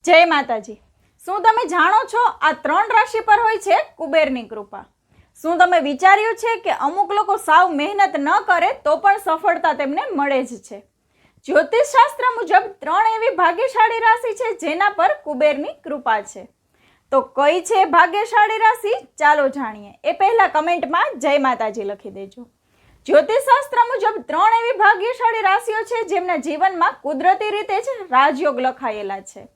જય માતાજી। શું તમે જાણો છો આ 3 રાશિ પર હોય છે કુબેરની કૃપા? શું તમે વિચાર્યું છે કે અમુક લોકો સાવ મહેનત ન કરે તો પણ સફળતા તેમને મળે જ છે? જ્યોતિષ શાસ્ત્ર મુજબ 3 એવી ભાગ્યશાળી રાશિ છે જેના પર કુબેરની કૃપા છે। તો કઈ છે ભાગ્યશાળી રાશિ? ચાલો જાણીએ। એ પહેલા કમેન્ટમાં જય માતાજી લખી દેજો। જ્યોતિષ શાસ્ત્ર મુજબ 3 એવી ભાગ્યશાળી રાશિઓ છે જેમના જીવનમાં કુદરતી રીતે જ રાજયોગ લખાયેલા છે।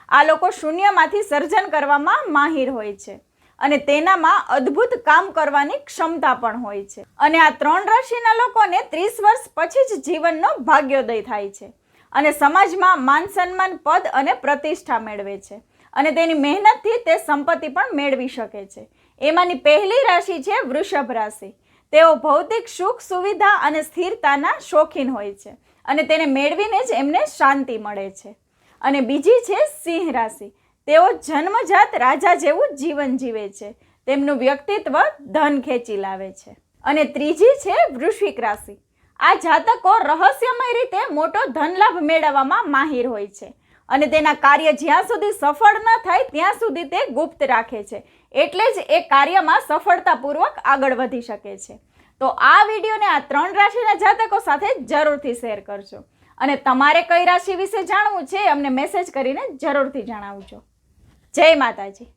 આ લોકો શૂન્યમાંથી સર્જન કરવામાં માહિર હોય છે અને તેનામાં અદ્ભુત કામ કરવાની ક્ષમતા પણ હોય છે। અને આ 3 રાશિના લોકોને 30 વર્ષ પછી જ જીવનનો ભાગ્યોદય થાય છે અને સમાજમાં માન સન્માન, પદ અને પ્રતિષ્ઠા મેળવે છે અને તેની મહેનતથી તે સંપત્તિ પણ મેળવી શકે છે। એમાંની પહેલી રાશિ છે વૃષભ રાશિ। તેઓ ભૌતિક સુખ, સુવિધા અને સ્થિરતાના શોખીન હોય છે અને તેને મેળવીને જ એમને શાંતિ મળે છે। અને બીજી છે સિંહ રાશિ। તેઓ જન્મજાત રાજા જેવું જીવન જીવે છે। તેમનું વ્યક્તિત્વ ધન ખેંચી લાવે છે। અને ત્રીજી છે વૃશ્ચિક રાશિ। આ જાતકો રહસ્યમય રીતે મોટો ધનલાભ મેળવવામાં માહિર હોય છે અને તેના કાર્ય જ્યાં સુધી સફળ ન થાય ત્યાં સુધી તે ગુપ્ત રાખે છે, એટલે જ એ કાર્યમાં સફળતાપૂર્વક આગળ વધી શકે છે। તો આ વિડીયોને આ 3 રાશિના જાતકો સાથે જરૂરથી શેર કરજો અને તમારે કઈ રાશિ વિશે જાણવું છે અમને મેસેજ કરીને જરૂરથી જણાવજો। જય માતાજી।